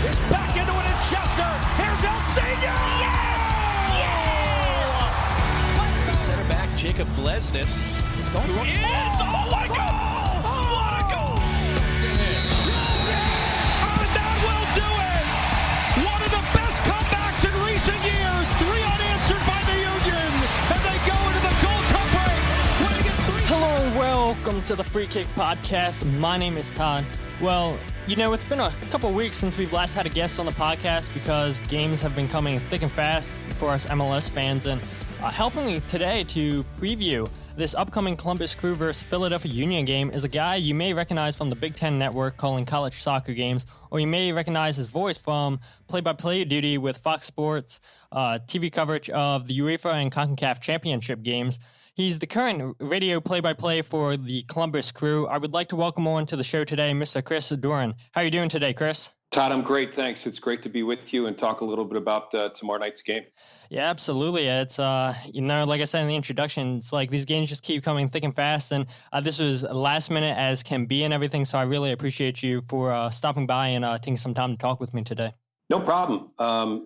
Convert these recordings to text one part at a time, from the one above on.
is back into it in Chester. Here's El Senior. Yes! Yes! The center back, Jacob Glesnes, is going for it. Oh my God! What a goal! And that will do it! One of the best comebacks in recent years. 3 unanswered by the Union. And they go into the Gold Cup break. Winning it 3. Hello and welcome to the Free Kick Podcast. My name is Todd. Well, you know, it's been a couple weeks since we've last had a guest on the podcast because games have been coming thick and fast for us MLS fans. And helping me today to preview this upcoming Columbus Crew vs. Philadelphia Union game is a guy you may recognize from the Big Ten Network calling college soccer games, or you may recognize his voice from play-by-play duty with Fox Sports, TV coverage of the UEFA and CONCACAF Championship games. He's the current radio play-by-play for the Columbus Crew. I would like to welcome on to the show today, Mr. Chris Doran. How are you doing today, Chris? Todd, I'm great, thanks. It's great to be with you and talk a little bit about tomorrow night's game. Yeah, absolutely. It's, you know, like I said in the introduction, it's like these games just keep coming thick and fast, and this was last minute as can be and everything, so I really appreciate you for stopping by and taking some time to talk with me today. No problem.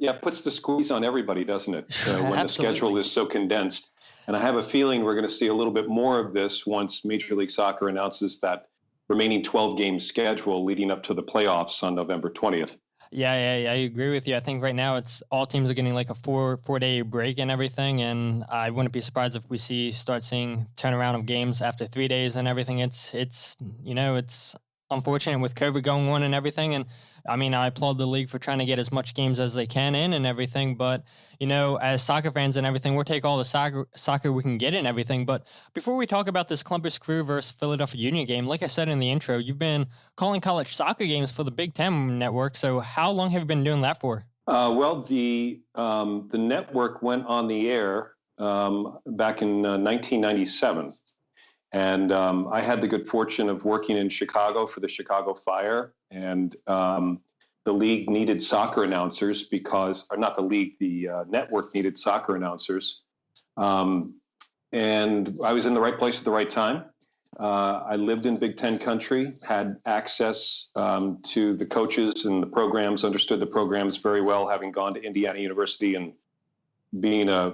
It puts the squeeze on everybody, doesn't it, when the schedule is so condensed. And I have a feeling we're going to see a little bit more of this once Major League Soccer announces that remaining 12-game schedule leading up to the playoffs on November 20th. Yeah, I agree with you. I think right now it's all teams are getting like a four-day break and everything, and I wouldn't be surprised if we start seeing turnaround of games after 3 days and everything. It's you know, it's unfortunate with COVID going on and everything, and I mean, I applaud the league for trying to get as much games as they can in and everything, but, you know, as soccer fans and everything, we'll take all the soccer we can get and everything. But before we talk about this Columbus Crew versus Philadelphia Union game, like I said in the intro, you've been calling college soccer games for the Big Ten Network, so how long have you been doing that for? The network went on the air back in 1997. And I had the good fortune of working in Chicago for the Chicago Fire, and the league needed soccer announcers the network needed soccer announcers. And I was in the right place at the right time. I lived in Big Ten country, had access to the coaches and the programs, understood the programs very well, having gone to Indiana University and being a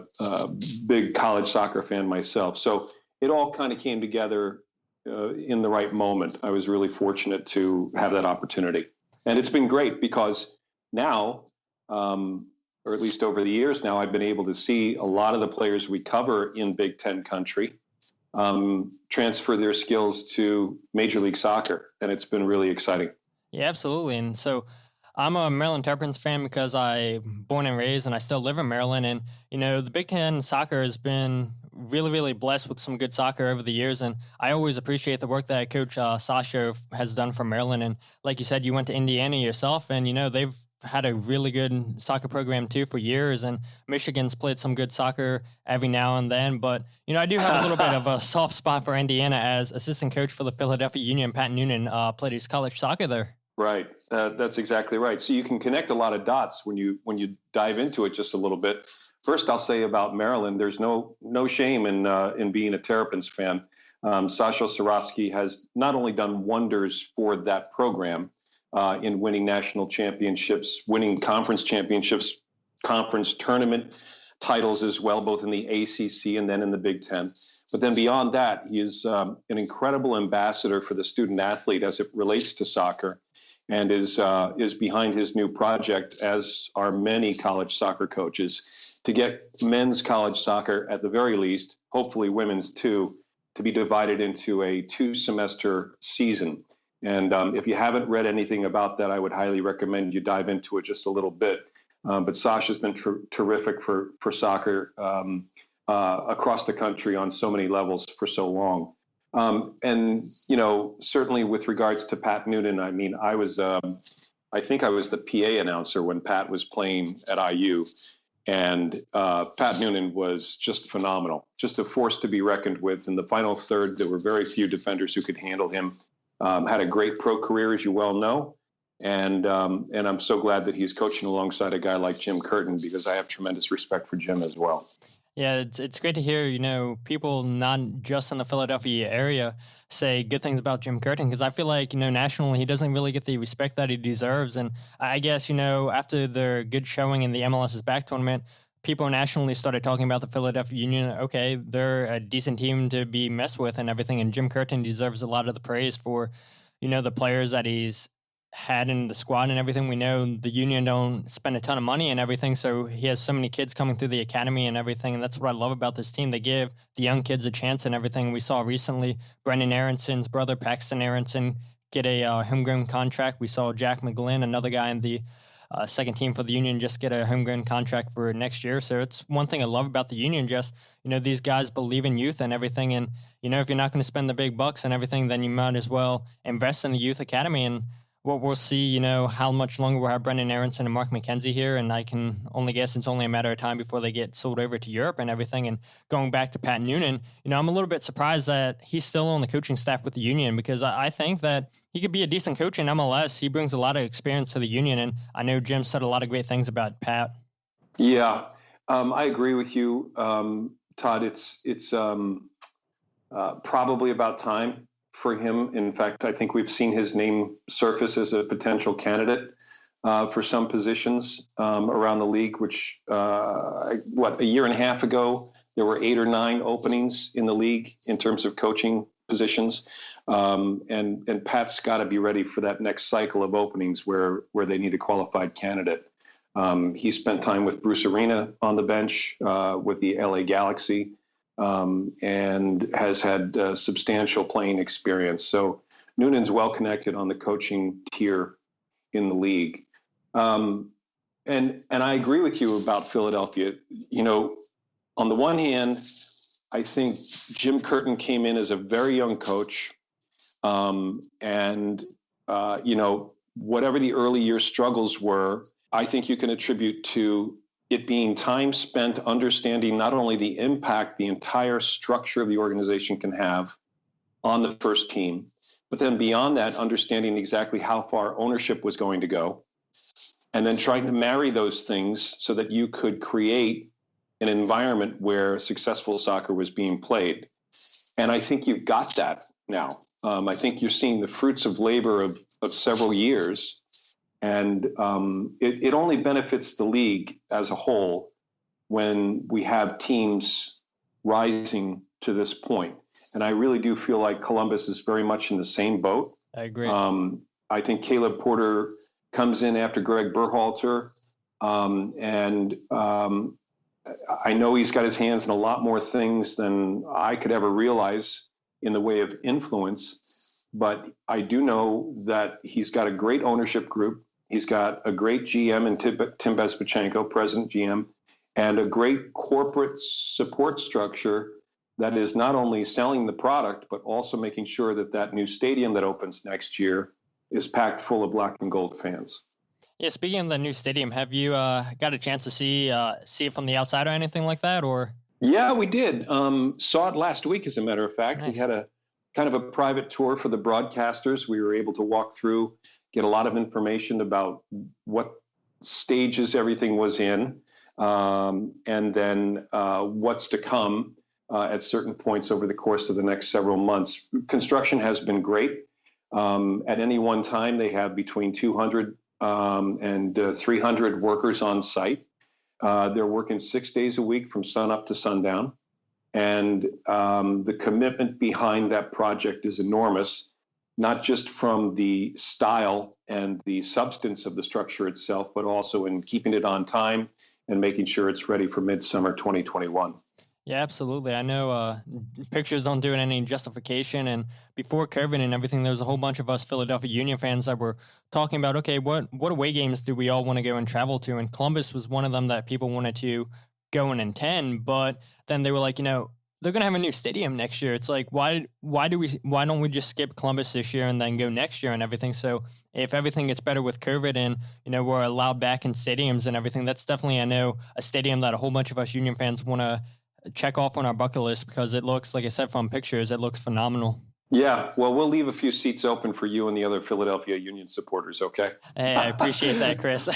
big college soccer fan myself. So it all kind of came together in the right moment. I was really fortunate to have that opportunity. And it's been great because now, or at least over the years now, I've been able to see a lot of the players we cover in Big Ten country transfer their skills to Major League Soccer. And it's been really exciting. Yeah, absolutely. And so I'm a Maryland Terrapins fan because I'm born and raised and I still live in Maryland. And, you know, the Big Ten soccer has been really, really blessed with some good soccer over the years. And I always appreciate the work that Coach Sasho has done for Maryland. And like you said, you went to Indiana yourself and, you know, they've had a really good soccer program too for years. And Michigan's played some good soccer every now and then. But, you know, I do have a little bit of a soft spot for Indiana as assistant coach for the Philadelphia Union. Pat Noonan played his college soccer there. Right. That's exactly right. So you can connect a lot of dots when you dive into it just a little bit. First, I'll say about Maryland, there's no shame in being a Terrapins fan. Sasho Cirovski has not only done wonders for that program in winning national championships, winning conference championships, conference tournament titles as well, both in the ACC and then in the Big Ten. But then beyond that, he is an incredible ambassador for the student athlete as it relates to soccer, and is behind his new project, as are many college soccer coaches, to get men's college soccer, at the very least, hopefully women's too, to be divided into a 2-semester season. And if you haven't read anything about that, I would highly recommend you dive into it just a little bit. But Sasha's been terrific for soccer across the country on so many levels for so long. And, you know, certainly with regards to Pat Noonan, I mean, I think I was the PA announcer when Pat was playing at IU. And Pat Noonan was just phenomenal, just a force to be reckoned with. In the final third, there were very few defenders who could handle him. Had a great pro career, as you well know. And I'm so glad that he's coaching alongside a guy like Jim Curtin, because I have tremendous respect for Jim as well. Yeah, it's great to hear, people not just in the Philadelphia area say good things about Jim Curtin, because I feel like, nationally he doesn't really get the respect that he deserves. And I guess, after their good showing in the MLS's back tournament, people nationally started talking about the Philadelphia Union. Okay, they're a decent team to be messed with and everything. And Jim Curtin deserves a lot of the praise for, the players that he's had in the squad and everything. We know the Union don't spend a ton of money and everything, so he has so many kids coming through the academy and everything, and that's what I love about this team. They give the young kids a chance and everything. We saw recently Brendan Aronson's brother, Paxton Aronson, get a homegrown contract. We saw Jack McGlynn, another guy in the second team for the Union, just get a homegrown contract for next year. So it's one thing I love about the Union, just, these guys believe in youth and everything. And, if you're not going to spend the big bucks and everything, then you might as well invest in the youth academy. And what we'll see, how much longer we'll have Brendan Aronson and Mark McKenzie here. And I can only guess it's only a matter of time before they get sold over to Europe and everything. And going back to Pat Noonan, I'm a little bit surprised that he's still on the coaching staff with the Union, because I think that he could be a decent coach in MLS. He brings a lot of experience to the Union. And I know Jim said a lot of great things about Pat. Yeah, I agree with you, Todd. It's probably about time for him. In fact, I think we've seen his name surface as a potential candidate for some positions around the league, which, a year and a half ago, there were 8 or 9 openings in the league in terms of coaching positions. And Pat's got to be ready for that next cycle of openings where they need a qualified candidate. He spent time with Bruce Arena on the bench with the LA Galaxy. And has had substantial playing experience. So Noonan's well connected on the coaching tier in the league. And I agree with you about Philadelphia. On the one hand, I think Jim Curtin came in as a very young coach. And whatever the early year struggles were, I think you can attribute to it being time spent understanding not only the impact the entire structure of the organization can have on the first team, but then beyond that, understanding exactly how far ownership was going to go, and then trying to marry those things so that you could create an environment where successful soccer was being played. And I think you've got that now. I think you're seeing the fruits of labor of several years. And it only benefits the league as a whole when we have teams rising to this point. And I really do feel like Columbus is very much in the same boat. I agree. I think Caleb Porter comes in after Greg Berhalter. And I know he's got his hands in a lot more things than I could ever realize in the way of influence. But I do know that he's got a great ownership group. He's got a great GM in Tim Bezpachenko, president GM, and a great corporate support structure that is not only selling the product, but also making sure that that new stadium that opens next year is packed full of black and gold fans. Yeah, speaking of the new stadium, have you got a chance to see it from the outside or anything like that? Or yeah, we did. Saw it last week, as a matter of fact. Nice. We had a kind of a private tour for the broadcasters. We were able to walk through, get a lot of information about what stages everything was in, and then what's to come at certain points over the course of the next several months. Construction has been great. At any one time, they have between 200 and 300 workers on site. They're working 6 days a week from sun up to sundown. And the commitment behind that project is enormous, not just from the style and the substance of the structure itself, but also in keeping it on time and making sure it's ready for midsummer 2021. Yeah, absolutely. I know pictures don't do any justification. And before COVID and everything, there was a whole bunch of us Philadelphia Union fans that were talking about, okay, what away games do we all want to go and travel to? And Columbus was one of them that people wanted to go and attend. But then they were like, they're going to have a new stadium next year. It's like, why don't we just skip Columbus this year and then go next year and everything? So if everything gets better with COVID and, we're allowed back in stadiums and everything, that's definitely, I know, a stadium that a whole bunch of us Union fans want to check off on our bucket list, because it looks, like I said, from pictures, it looks phenomenal. Yeah, well, we'll leave a few seats open for you and the other Philadelphia Union supporters. Okay. Hey, I appreciate that, Chris.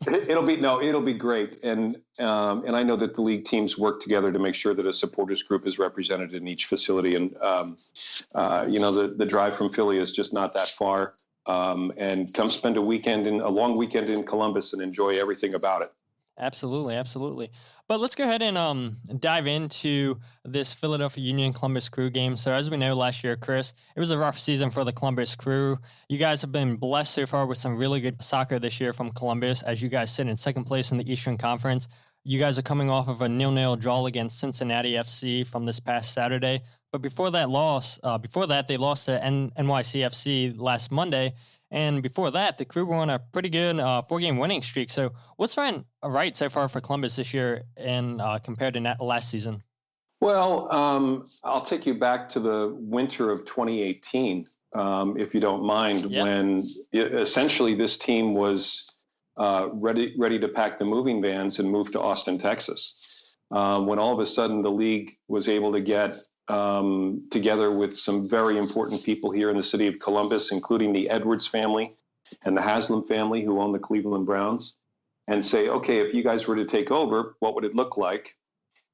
It'll be great, and I know that the league teams work together to make sure that a supporters group is represented in each facility, and the drive from Philly is just not that far, and come spend a long weekend in Columbus and enjoy everything about it. Absolutely. But let's go ahead and dive into this Philadelphia Union Columbus Crew game. So as we know, last year, Chris, it was a rough season for the Columbus Crew. You guys have been blessed so far with some really good soccer this year from Columbus, as you guys sit in second place in the Eastern Conference. You guys are coming off of a 0-0 draw against Cincinnati FC from this past Saturday. But before that, they lost to NYCFC last Monday. And before that, the Crew were on a pretty good 4-game winning streak. So what's right so far for Columbus this year and compared to last season? Well, I'll take you back to the winter of 2018, if you don't mind, when essentially this team was ready to pack the moving vans and move to Austin, Texas. When all of a sudden the league was able to get together with some very important people here in the city of Columbus, including the Edwards family and the Haslam family who own the Cleveland Browns, and say, okay, if you guys were to take over, what would it look like?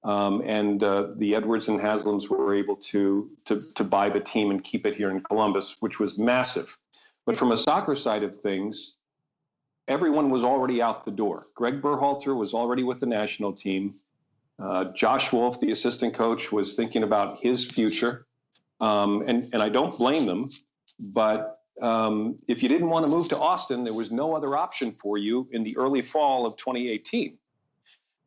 And the Edwards and Haslams were able to buy the team and keep it here in Columbus, which was massive. But from a soccer side of things, everyone was already out the door. Greg Berhalter was already with the national team. Josh Wolf, the assistant coach, was thinking about his future. And I don't blame them. But if you didn't want to move to Austin, there was no other option for you in the early fall of 2018.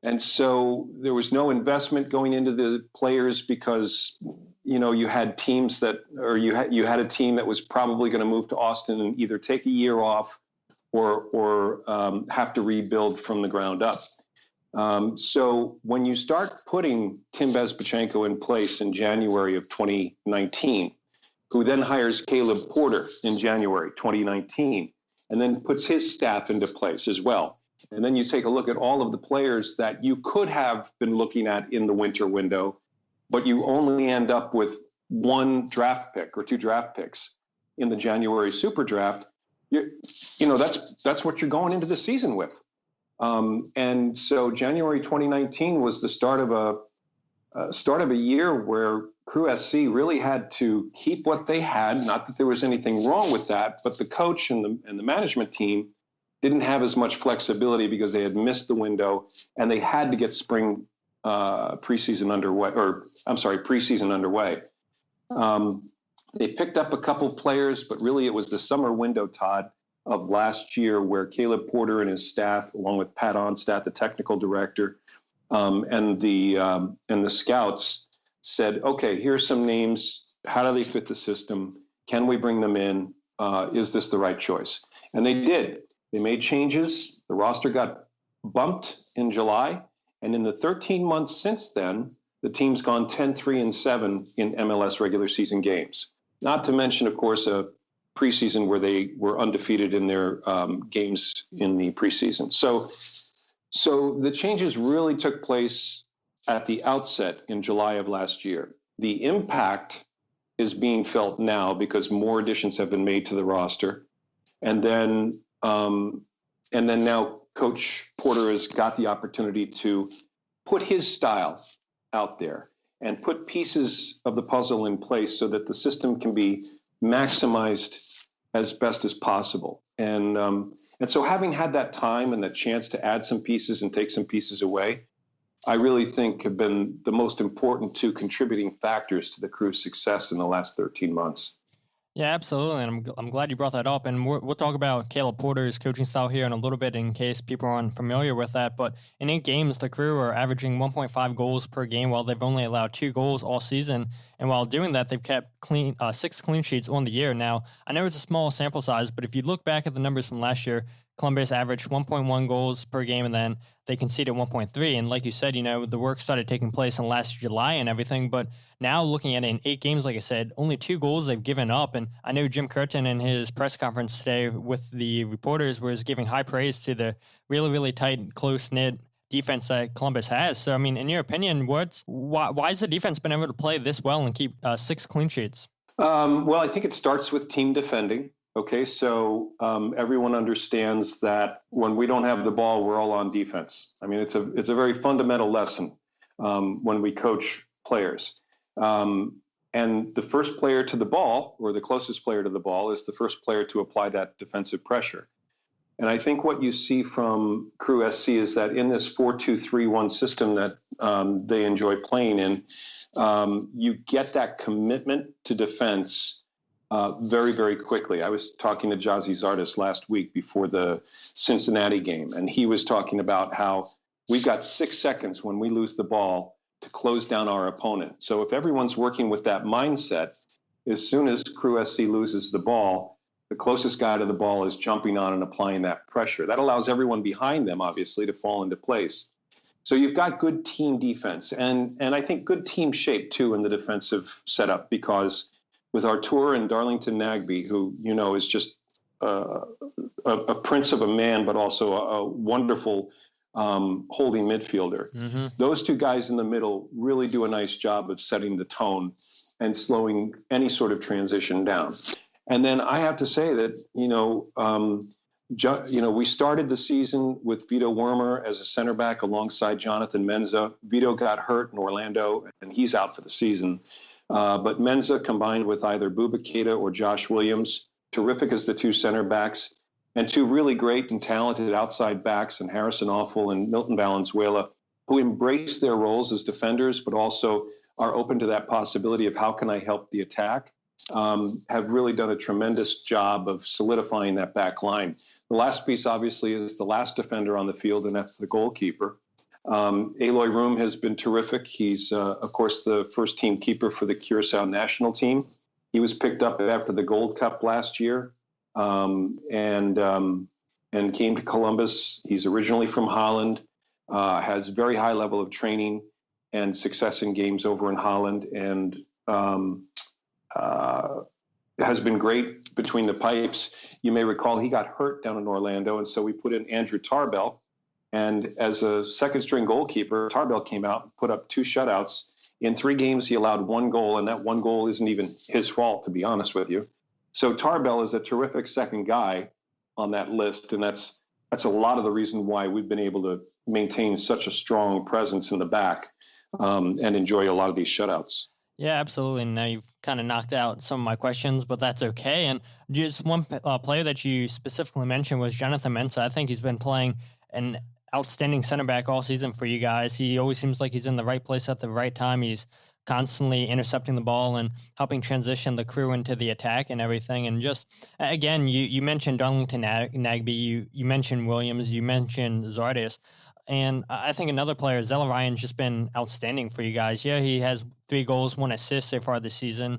And so there was no investment going into the players because, you had teams you had a team that was probably going to move to Austin and either take a year off or have to rebuild from the ground up. So when you start putting Tim Bezpachenko in place in January of 2019, who then hires Caleb Porter in January 2019, and then puts his staff into place as well. And then you take a look at all of the players that you could have been looking at in the winter window, but you only end up with one draft pick or two draft picks in the January super draft. That's what you're going into the season with. And so January 2019 was the start of a year where Crew SC really had to keep what they had. Not that there was anything wrong with that, but the coach and the management team didn't have as much flexibility because they had missed the window and they had to get preseason underway. They picked up a couple players, but really it was the summer window, Todd, of last year where Caleb Porter and his staff, along with Pat Onstadt, the technical director, and the scouts said, okay, here's some names. How do they fit the system? Can we bring them in? Is this the right choice? And they did. They made changes. The roster got bumped in July. And in the 13 months since then, the team's gone 10-3-7 in MLS regular season games. Not to mention, of course, a preseason where they were undefeated in their games in the preseason. So the changes really took place at the outset in July of last year. The impact is being felt now because more additions have been made to the roster. And then now Coach Porter has got the opportunity to put his style out there and put pieces of the puzzle in place so that the system can be maximized as best as possible. And so having had that time and that chance to add some pieces and take some pieces away, I really think have been the most important two contributing factors to the Crew's success in the last 13 months. Yeah, absolutely. And I'm glad you brought that up. And we'll talk about Caleb Porter's coaching style here in a little bit in case people aren't familiar with that. But in 8 games, the Crew are averaging 1.5 goals per game while they've only allowed 2 goals all season. And while doing that, they've kept 6 clean sheets on the year. Now, I know it's a small sample size, but if you look back at the numbers from last year, Columbus averaged 1.1 goals per game, and then they conceded 1.3. And like you said, the work started taking place in last July and everything. But now looking at it in 8 games, like I said, only 2 goals they've given up. And I know Jim Curtin in his press conference today with the reporters was giving high praise to the really, really tight, close-knit defense that Columbus has. So, I mean, in your opinion, why has the defense been able to play this well and keep 6 clean sheets? Well, I think it starts with team defending. Okay, so everyone understands that when we don't have the ball, we're all on defense. I mean, it's a very fundamental lesson when we coach players. And the first player to the ball, or the closest player to the ball, is the first player to apply that defensive pressure. And I think what you see from Crew SC is that in this 4-2-3-1 system that they enjoy playing in, you get that commitment to defense very, very quickly. I was talking to Zardes last week before the Cincinnati game, and he was talking about how we've got 6 seconds when we lose the ball to close down our opponent. So if everyone's working with that mindset, as soon as Crew SC loses the ball, the closest guy to the ball is jumping on and applying that pressure. That allows everyone behind them, obviously, to fall into place. So you've got good team defense, and I think good team shape, too, in the defensive setup, because with Artur and Darlington Nagbe, who, is just a prince of a man, but also a wonderful holding midfielder. Mm-hmm. Those two guys in the middle really do a nice job of setting the tone and slowing any sort of transition down. And then I have to say that, we started the season with Vito Wermer as a center back alongside Jonathan Mensah. Vito got hurt in Orlando, and he's out for the season. But Mensah combined with either Bouba Keita or Josh Williams, terrific as the two center backs, and two really great and talented outside backs in Harrison Awful and Milton Valenzuela, who embrace their roles as defenders, but also are open to that possibility of how can I help the attack, have really done a tremendous job of solidifying that back line. The last piece, obviously, is the last defender on the field, and that's the goalkeeper. Aloy Room has been terrific. He's, of course, the first team keeper for the Curaçao national team. He was picked up after the Gold Cup last year and came to Columbus. He's originally from Holland, has very high level of training and success in games over in Holland, and has been great between the pipes. You may recall he got hurt down in Orlando, and so we put in Andrew Tarbell. And as a second-string goalkeeper, Tarbell came out and put up 2 shutouts. In 3 games, he allowed 1 goal, and that 1 goal isn't even his fault, to be honest with you. So Tarbell is a terrific second guy on that list, and that's a lot of the reason why we've been able to maintain such a strong presence in the back and enjoy a lot of these shutouts. Yeah, absolutely. And now you've kind of knocked out some of my questions, but that's okay. And just one player that you specifically mentioned was Jonathan Mensah. I think he's been playing an outstanding center back all season for you guys. He always seems like he's in the right place at the right time. He's constantly intercepting the ball and helping transition the Crew into the attack and everything. And just, again, you mentioned Darlington Nagbe, you mentioned Williams, you mentioned Zardes. And I think another player, Zelarayan, just been outstanding for you guys. Yeah, he has 3 goals, 1 assist so far this season.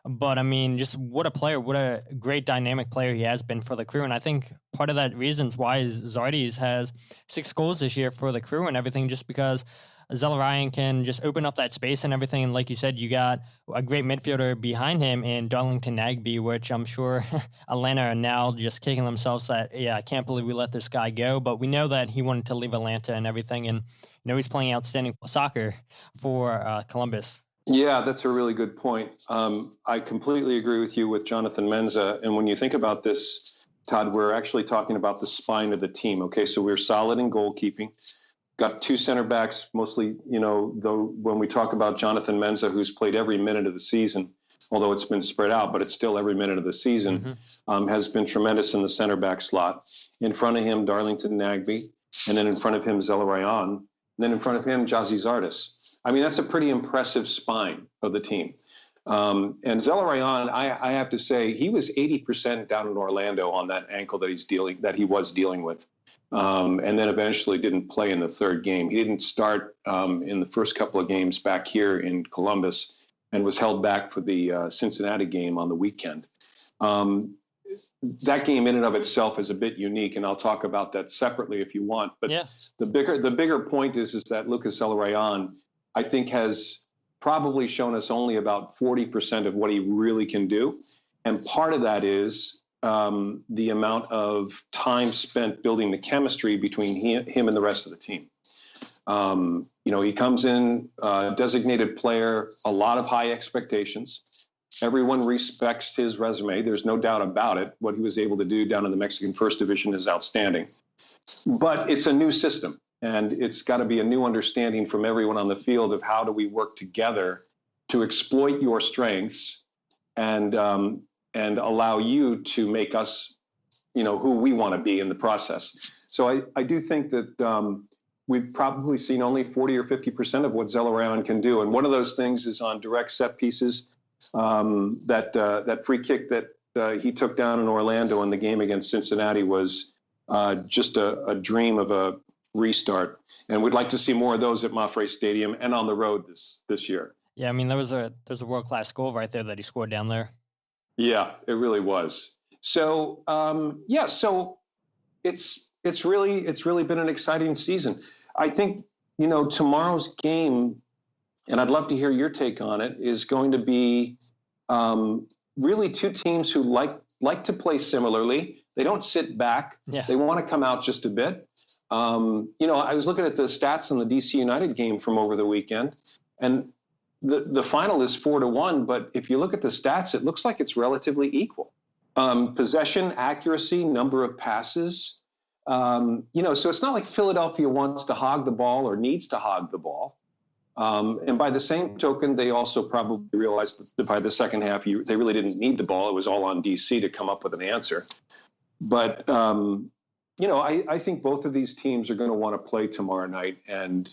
But, I mean, just what a player, what a great dynamic player he has been for the Crew. And I think part of that reasons why Zardes has 6 goals this year for the Crew and everything, just because Zelarayan can just open up that space and everything. And like you said, you got a great midfielder behind him in Darlington Nagbe, which I'm sure Atlanta are now just kicking themselves that, yeah, I can't believe we let this guy go. But we know that he wanted to leave Atlanta and everything. And, he's playing outstanding soccer for Columbus. Yeah, that's a really good point. I completely agree with you with Jonathan Mensah. And when you think about this, Todd, we're actually talking about the spine of the team. Okay, so we're solid in goalkeeping. Got 2 center backs, mostly, though when we talk about Jonathan Mensah, who's played every minute of the season, although it's been spread out, but it's still every minute of the season, has been tremendous in the center back slot. In front of him, Darlington Nagbe, and then in front of him, Zelarayan, and then in front of him, Zardes. I mean, that's a pretty impressive spine of the team. And Zelarayan, I have to say, he was 80% down in Orlando on that ankle that he was dealing with. And then eventually didn't play in the 3rd game. He didn't start in the first couple of games back here in Columbus and was held back for the Cincinnati game on the weekend. That game in and of itself is a bit unique, and I'll talk about that separately if you want. But yeah. The bigger point is that Lucas Zelarayan, I think, has probably shown us only about 40% of what he really can do. And part of that is the amount of time spent building the chemistry between him and the rest of the team. He comes in, designated player, a lot of high expectations. Everyone respects his resume. There's no doubt about it. What he was able to do down in the Mexican First Division is outstanding. But it's a new system, and it's got to be a new understanding from everyone on the field of how do we work together to exploit your strengths and allow you to make us, who we want to be in the process. So I do think that we've probably seen only 40 or 50% of what Zelarayan can do. And one of those things is on direct set pieces. That free kick that he took down in Orlando in the game against Cincinnati was just a dream of a restart. And we'd like to see more of those at Mafre Stadium and on the road this year. Yeah, I mean, there's a world-class goal right there that he scored down there. Yeah, it really was. So, so it's really been an exciting season. I think, tomorrow's game, and I'd love to hear your take on it, is going to be really two teams who like to play similarly. They don't sit back. Yeah. They want to come out just a bit. I was looking at the stats on the DC United game from over the weekend, and the final is 4-1. But if you look at the stats, it looks like it's relatively equal. Possession, accuracy, number of passes. So it's not like Philadelphia wants to hog the ball or needs to hog the ball. And by the same token, they also probably realized that by the second half, they really didn't need the ball. It was all on DC to come up with an answer. But, I think both of these teams are going to want to play tomorrow night, and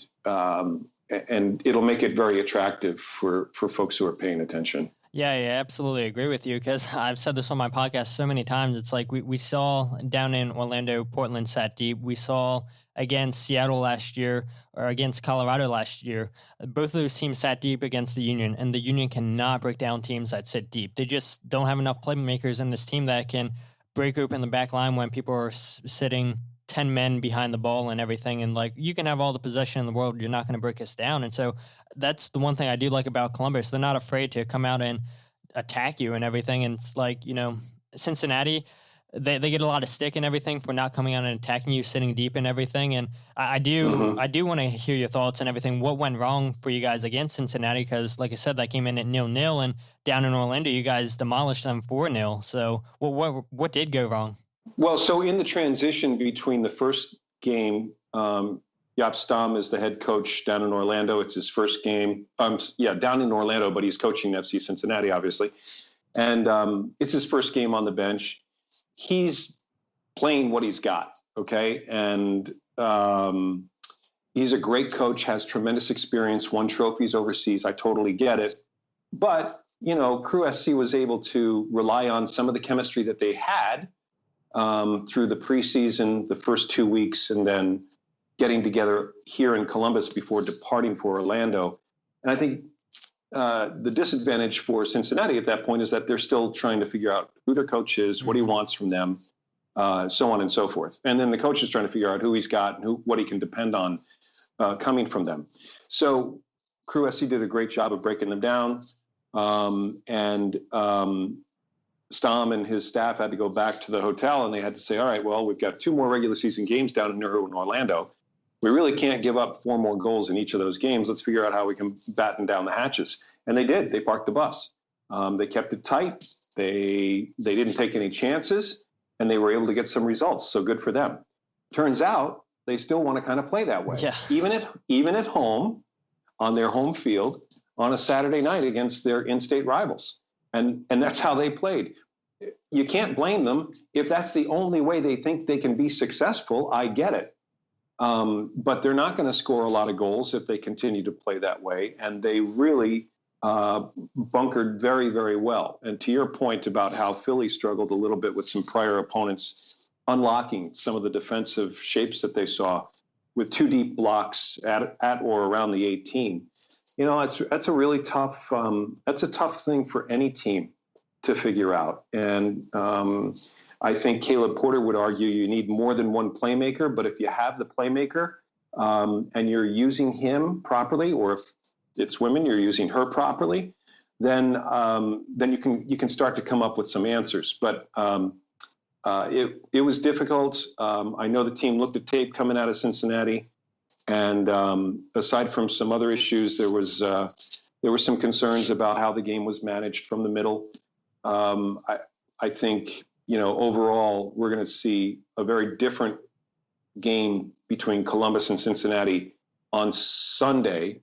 it'll make it very attractive for folks who are paying attention. Yeah, absolutely agree with you, because I've said this on my podcast so many times. It's like we saw down in Orlando, Portland sat deep. We saw against Seattle last year, or against Colorado last year. Both of those teams sat deep against the Union, and the Union cannot break down teams that sit deep. They just don't have enough playmakers in this team that can break open the back line when people are sitting 10 men behind the ball and everything. And you can have all the possession in the world, you're not going to break us down. And so that's the one thing I do like about Columbus. They're not afraid to come out and attack you and everything. And it's Cincinnati, they get a lot of stick and everything for not coming out and attacking you, sitting deep and everything. And I do want to hear your thoughts and everything. What went wrong for you guys against Cincinnati? Because like I said, that came in at 0-0, and down in Orlando, you guys demolished them 4-0. So what did go wrong? Well, so in the transition between the first game, Jaap Stam is the head coach down in Orlando. It's his first game. Down in Orlando, but he's coaching FC Cincinnati, obviously. And it's his first game on the bench. He's playing what he's got, okay? And he's a great coach, has tremendous experience, won trophies overseas. I totally get it. But, Crew SC was able to rely on some of the chemistry that they had through the preseason, the first 2 weeks, and then getting together here in Columbus before departing for Orlando. And I think the disadvantage for Cincinnati at that point is that they're still trying to figure out who their coach is, what he wants from them, so on and so forth. And then the coach is trying to figure out who he's got and what he can depend on coming from them. So Crew SC did a great job of breaking them down. Stam and his staff had to go back to the hotel, and they had to say, all right, well, we've got 2 more regular season games down in Orlando. We really can't give up 4 more goals in each of those games. Let's figure out how we can batten down the hatches. And they did. They parked the bus. They kept it tight. They didn't take any chances, and they were able to get some results. So good for them. Turns out they still want to kind of play that way. Yeah. Even at home, on their home field, on a Saturday night against their in-state rivals. And that's how they played. You can't blame them. If that's the only way they think they can be successful, I get it. But they're not going to score a lot of goals if they continue to play that way. And they really bunkered very, very well. And to your point about how Philly struggled a little bit with some prior opponents unlocking some of the defensive shapes that they saw with 2 deep blocks at or around the 18. That's a really tough, that's a tough thing for any team to figure out. And I think Caleb Porter would argue you need more than one playmaker, but if you have the playmaker and you're using him properly, or if it's women, you're using her properly, then you can start to come up with some answers. But it was difficult. I know the team looked at tape coming out of Cincinnati. And aside from some other issues, there was There were some concerns about how the game was managed from the middle. I think, overall, we're going to see a very different game between Columbus and Cincinnati on Sunday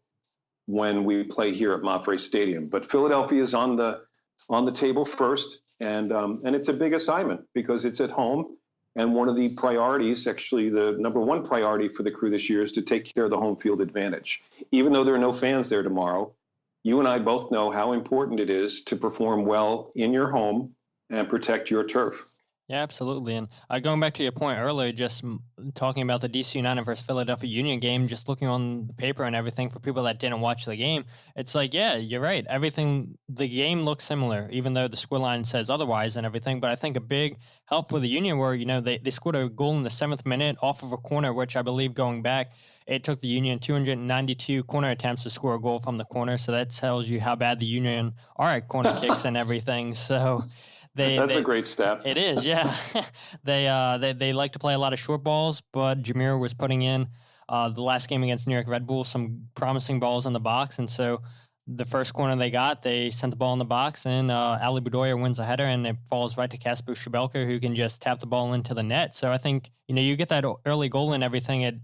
when we play here at Mapfre Stadium. But Philadelphia is on the table first, and it's a big assignment because it's at home. And one of the priorities, actually the number one priority for the Crew this year, is to take care of the home field advantage. Even though there are no fans there tomorrow, you and I both know how important it is to perform well in your home and protect your turf. Yeah, absolutely. And going back to your point earlier, just talking about the DC United versus Philadelphia Union game, just looking on the paper and everything for people that didn't watch the game, it's like, yeah, you're right. The game looks similar, even though the scoreline says otherwise and everything. But I think a big help for the Union were, they scored a goal in the 7th minute off of a corner, which I believe going back, it took the Union 292 corner attempts to score a goal from the corner. So that tells you how bad the Union are at corner kicks and everything. So That's a great stat. It is, yeah. They like to play a lot of short balls, but Jameer was putting in the last game against New York Red Bull some promising balls in the box, and so the first corner they got, they sent the ball in the box, and Ali Bedoya wins a header, and it falls right to Kasper Schmelzer, who can just tap the ball into the net. So I think you get that early goal and everything.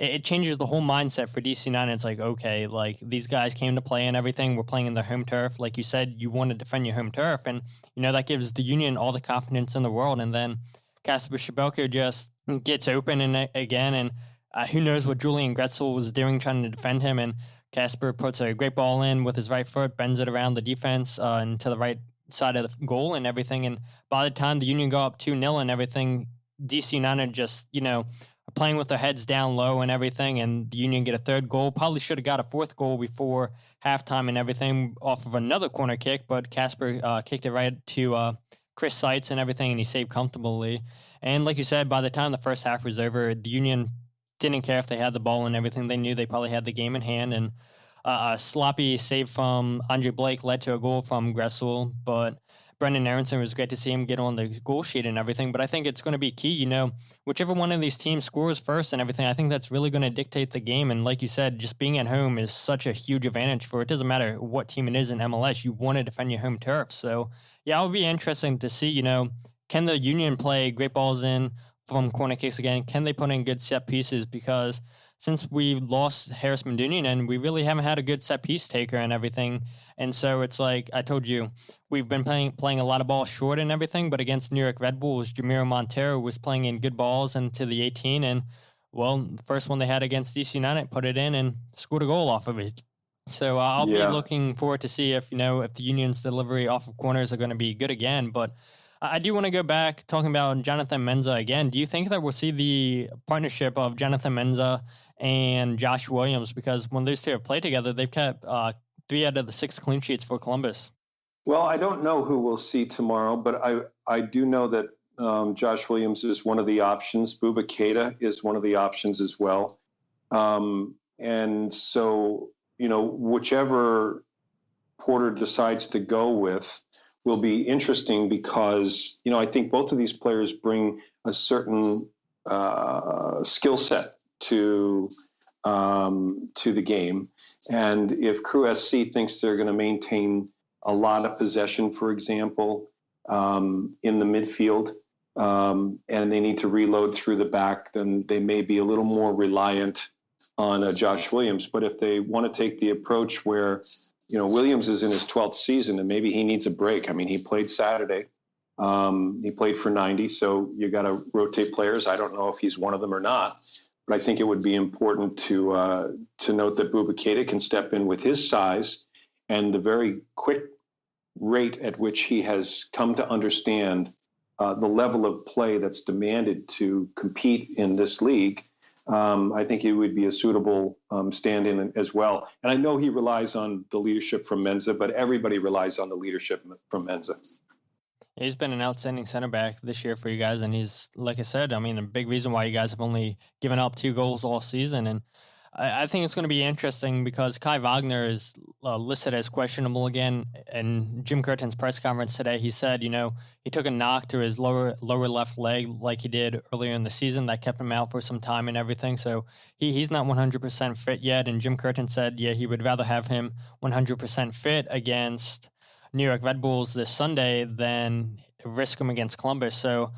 It changes the whole mindset for DC United. It's like, okay, like these guys came to play and everything. We're playing in their home turf. Like you said, you want to defend your home turf. And, that gives the Union all the confidence in the world. And then Kasper Schmelzer just gets open again. And who knows what Julian Gretzel was doing trying to defend him. And Kasper puts a great ball in with his right foot, bends it around the defense and to the right side of the goal and everything. And by the time the Union go up 2-0 and everything, DC United just, playing with their heads down low and everything, and the Union get a third goal. Probably should have got a fourth goal before halftime and everything off of another corner kick, but Kasper kicked it right to Chris Seitz and everything, and he saved comfortably. And like you said, by the time the first half was over, the Union didn't care if they had the ball and everything. They knew they probably had the game in hand, and a sloppy save from Andre Blake led to a goal from Gressel, but Brendan Aronson, was great to see him get on the goal sheet and everything, but I think it's going to be key, whichever one of these teams scores first and everything, I think that's really going to dictate the game. And like you said, just being at home is such a huge advantage for it. Doesn't matter what team it is in MLS, you want to defend your home turf. So yeah, it'll be interesting to see, can the Union play great balls in from corner kicks again? Can they put in good set pieces? Because since we lost Harris Mandunian, and we really haven't had a good set piece taker and everything. And so it's like I told you, we've been playing a lot of balls short and everything, but against New York Red Bulls, Jamiro Montero was playing in good balls into the 18. And, well, the first one they had against DC United, put it in and scored a goal off of it. So I'll be looking forward to see if the Union's delivery off of corners are going to be good again. But I do want to go back talking about Jonathan Mensah again. Do you think that we'll see the partnership of Jonathan Mensah and Josh Williams? Because when those two have played together, they've kept 3 out of the 6 clean sheets for Columbus. Well, I don't know who we'll see tomorrow, but I do know that Josh Williams is one of the options. Bouba Keita is one of the options as well. And so, whichever Porter decides to go with will be interesting because, I think both of these players bring a certain skill set to the game. And if Crew SC thinks they're going to maintain a lot of possession, for example, in the midfield, and they need to reload through the back, then they may be a little more reliant on Josh Williams. But if they want to take the approach where, Williams is in his 12th season and maybe he needs a break. I mean, he played Saturday. He played for 90, so you got to rotate players. I don't know if he's one of them or not, but I think it would be important to note that Bouba Keita can step in with his size and the very quick rate at which he has come to understand the level of play that's demanded to compete in this league. I think he would be a suitable stand-in as well. And I know he relies on the leadership from Mensah, but everybody relies on the leadership from Mensah. He's been an outstanding center back this year for you guys, and he's, like I said, a big reason why you guys have only given up 2 goals all season. And I think it's going to be interesting because Kai Wagner is listed as questionable again. And Jim Curtin's press conference today, he said, he took a knock to his lower left leg like he did earlier in the season. That kept him out for some time and everything. So he's not 100% fit yet. And Jim Curtin said, he would rather have him 100% fit against New York Red Bulls this Sunday than risk him against Columbus. So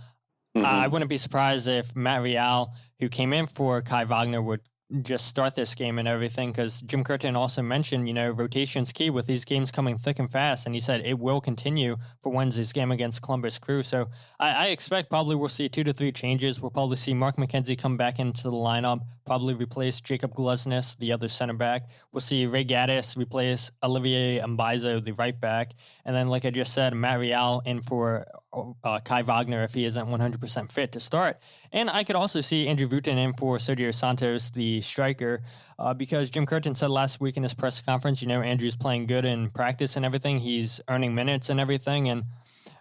I wouldn't be surprised if Matt Real, who came in for Kai Wagner, would just start this game and everything, because Jim Curtin also mentioned, rotation's key with these games coming thick and fast, and he said it will continue for Wednesday's game against Columbus Crew. So I expect probably we'll see 2 to 3 changes. We'll probably see Mark McKenzie come back into the lineup, probably replace Jacob Glesnes, the other center back. We'll see Ray Gaddis replace Olivier Mbaizo, the right back. And then, like I just said, Matt Real in for Kai Wagner if he isn't 100% fit to start. And I could also see Andrew Wooten in for Sergio Santos, the striker, because Jim Curtin said last week in his press conference, Andrew's playing good in practice and everything. He's earning minutes and everything. And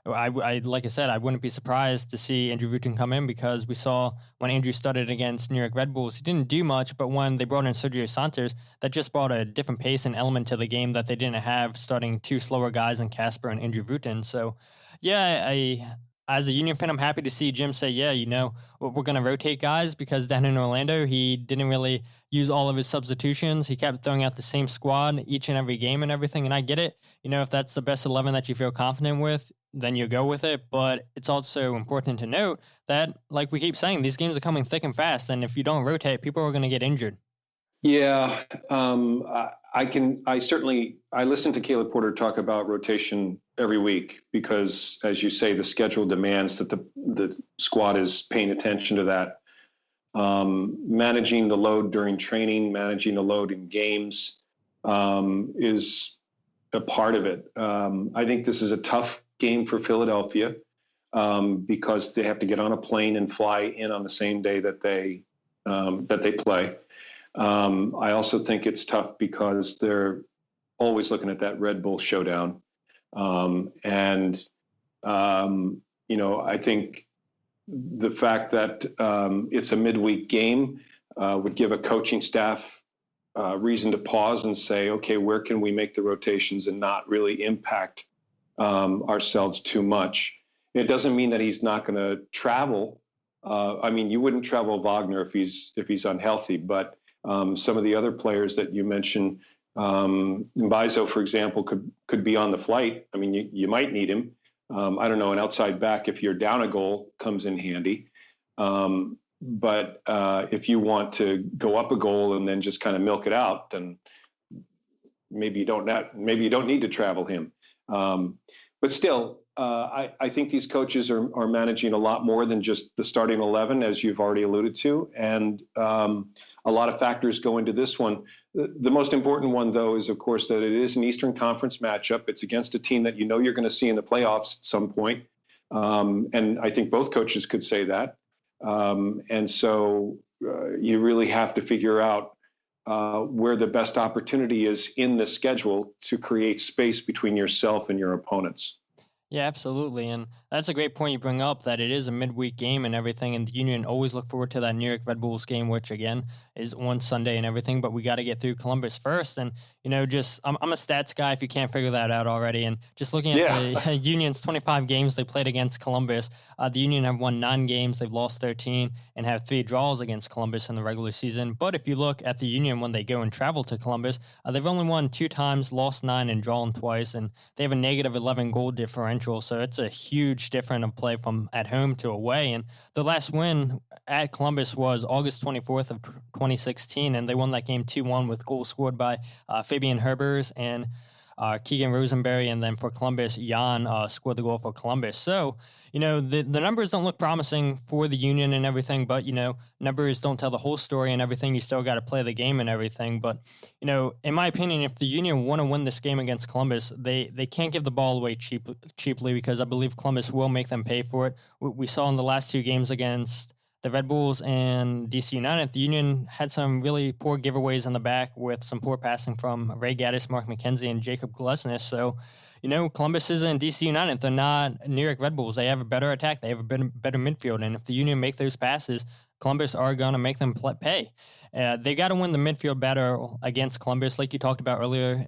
I like I said, I wouldn't be surprised to see Andrew Wooten come in, because we saw when Andrew started against New York Red Bulls, he didn't do much, but when they brought in Sergio Santos, that just brought a different pace and element to the game that they didn't have, starting 2 slower guys in Casper and Andrew Wooten. So, as a Union fan, I'm happy to see Jim say, we're going to rotate guys, because down in Orlando, he didn't really use all of his substitutions. He kept throwing out the same squad each and every game and everything. And I get it. If that's the best 11 that you feel confident with, then you go with it. But it's also important to note that, like we keep saying, these games are coming thick and fast. And if you don't rotate, people are going to get injured. Yeah. I listen to Caleb Porter talk about rotation every week, because, as you say, the schedule demands that the squad is paying attention to that. Managing the load during training, managing the load in games is a part of it. I think this is a tough game for Philadelphia because they have to get on a plane and fly in on the same day that they play. I also think it's tough because they're always looking at that Red Bull showdown. I think the fact that it's a midweek game would give a coaching staff reason to pause and say, okay, where can we make the rotations and not really impact ourselves too much? It doesn't mean that he's not going to travel. You wouldn't travel Wagner if he's unhealthy, but some of the other players that you mentioned, Mbaizo, for example, could be on the flight. You might need him. I don't know, an outside back, if you're down a goal, comes in handy. But if you want to go up a goal and then just kind of milk it out, then maybe you don't need to travel him. But still, I think these coaches are managing a lot more than just the starting 11, as you've already alluded to. And a lot of factors go into this one. The most important one, though, is, of course, that it is an Eastern Conference matchup. It's against a team that you're going to see in the playoffs at some point. And I think both coaches could say that. And so you really have to figure out where the best opportunity is in the schedule to create space between yourself and your opponents. Yeah, absolutely. And that's a great point you bring up, that it is a midweek game and everything. And the Union always look forward to that New York Red Bulls game, which, again, is on Sunday and everything. But we got to get through Columbus first. And, I'm a stats guy, if you can't figure that out already. And just looking at the Union's 25 games they played against Columbus, the Union have won 9 games. They've lost 13 and have 3 draws against Columbus in the regular season. But if you look at the Union when they go and travel to Columbus, they've only won 2 times, lost 9 and drawn twice. And they have a negative 11 goal differential. So it's a huge difference of play from at home to away. And the last win at Columbus was August 24th of 2016, and they won that game 2-1 with goals scored by Fabian Herbers and Keegan Rosenberry, and then for Columbus, Jan scored the goal for Columbus. So, the numbers don't look promising for the Union and everything, but, numbers don't tell the whole story and everything. You still got to play the game and everything. But, in my opinion, if the Union want to win this game against Columbus, they can't give the ball away cheaply, because I believe Columbus will make them pay for it. We saw in the last 2 games against the Red Bulls and DC United, the Union had some really poor giveaways in the back with some poor passing from Ray Gaddis, Mark McKenzie, and Jacob Glesnes. So, Columbus isn't DC United. They're not New York Red Bulls. They have a better attack. They have a better midfield. And if the Union make those passes, Columbus are going to make them pay. They got to win the midfield battle against Columbus, like you talked about earlier.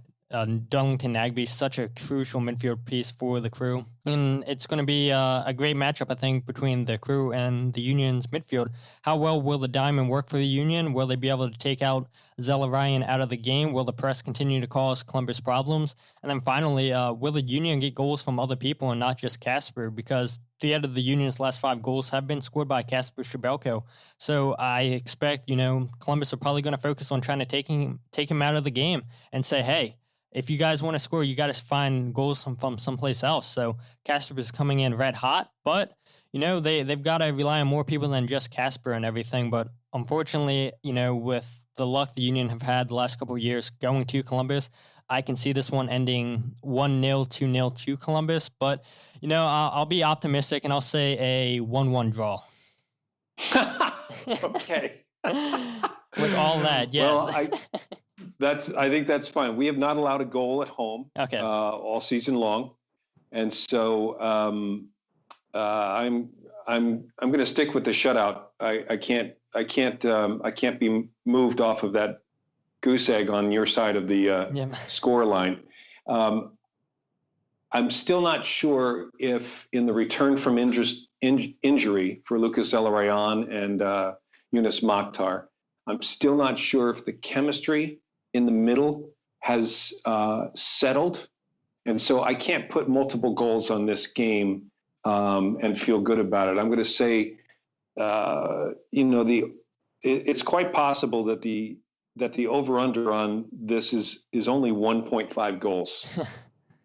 Darlington Nagbe, such a crucial midfield piece for the Crew. And it's going to be a great matchup, I think, between the Crew and the Union's midfield. How well will the diamond work for the Union? Will they be able to take out Zelarayan out of the game? Will the press continue to cause Columbus problems? And then finally, will the Union get goals from other people and not just Kasper? Because 3 out of the Union's last 5 goals have been scored by Kasper Strzelko. So I expect, Columbus are probably going to focus on trying to take him out of the game and say, hey, if you guys want to score, you got to find goals from someplace else. So Kasper is coming in red hot, but they've got to rely on more people than just Kasper and everything. But unfortunately, with the luck the Union have had the last couple of years going to Columbus, I can see this one ending 1-0, 2-0 to Columbus. But I'll be optimistic and I'll say a 1-1 draw. Okay. With all that, yes. Well, I think that's fine. We have not allowed a goal at home all season long, and so I'm going to stick with the shutout. I can't be moved off of that goose egg on your side of the score line. I'm still not sure if in the return from injury for Lucas Zelarayan and Yunus Mokhtar, I'm still not sure if the chemistry in the middle has settled. And so I can't put multiple goals on this game and feel good about it. I'm going to say, it's quite possible that the over-under on this is only 1.5 goals.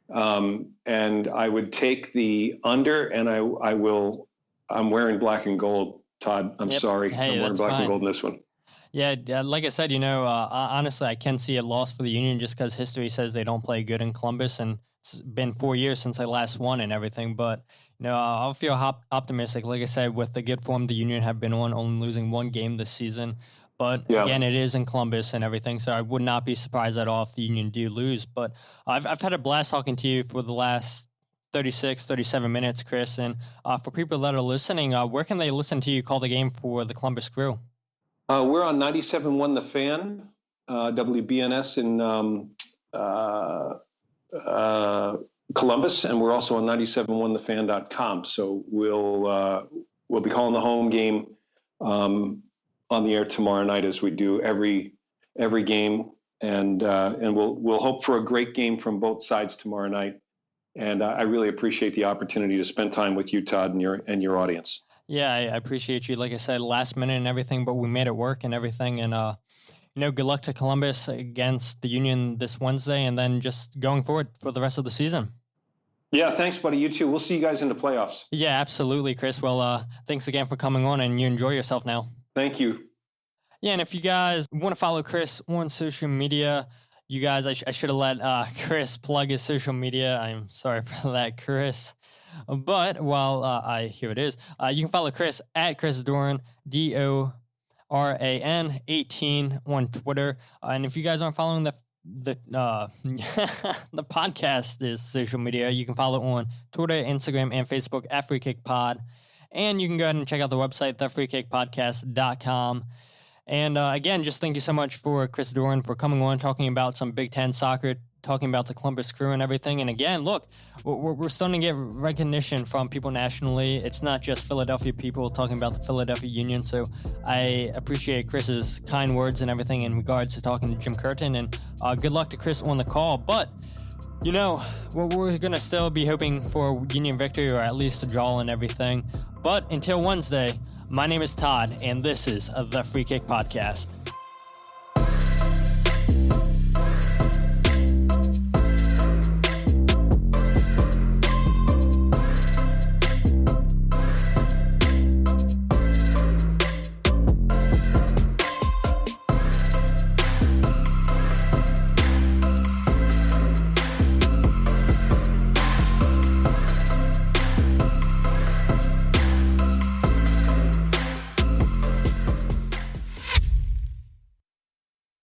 And I would take the under, and I'm wearing black and gold, Todd. I'm sorry. Hey, I'm wearing black and gold in this one. Yeah, like I said, honestly, I can see a loss for the Union just because history says they don't play good in Columbus, and it's been 4 years since they last won and everything. But, I'll feel optimistic. Like I said, with the good form the Union have been on, only losing 1 game this season. But, again, it is in Columbus and everything, so I would not be surprised at all if the Union do lose. But I've had a blast talking to you for the last 36, 37 minutes, Chris. And for people that are listening, where can they listen to you call the game for the Columbus Crew? We're on 97.1 The Fan, WBNS in Columbus, and we're also on 97.1thefan.com. So we'll be calling the home game on the air tomorrow night, as we do every game, and we'll hope for a great game from both sides tomorrow night. And I really appreciate the opportunity to spend time with you, Todd, and your audience. Yeah, I appreciate you. Like I said, last minute and everything, but we made it work and everything. And, good luck to Columbus against the Union this Wednesday, and then just going forward for the rest of the season. Yeah, thanks, buddy. You too. We'll see you guys in the playoffs. Yeah, absolutely, Chris. Well, thanks again for coming on, and you enjoy yourself now. Thank you. Yeah, and if you guys want to follow Chris on social media, you guys, I should have let Chris plug his social media. I'm sorry for that, Chris. But here it is. You can follow Chris at Chris Doran, Doran 18 on Twitter. And if you guys aren't following the podcast is social media, you can follow on Twitter, Instagram, and Facebook at Free Kick Pod. And you can go ahead and check out the website, thefreekickpodcast.com. And again, just thank you so much for Chris Doran for coming on, talking about some Big Ten soccer, talking about the Columbus Crew and everything. And again, look, we're starting to get recognition from people nationally. It's not just Philadelphia people talking about the Philadelphia Union. So I appreciate Chris's kind words and everything in regards to talking to Jim Curtin. And good luck to Chris on the call. But, we're going to still be hoping for Union victory, or at least a draw and everything. But until Wednesday, my name is Todd, and this is the Free Kick Podcast.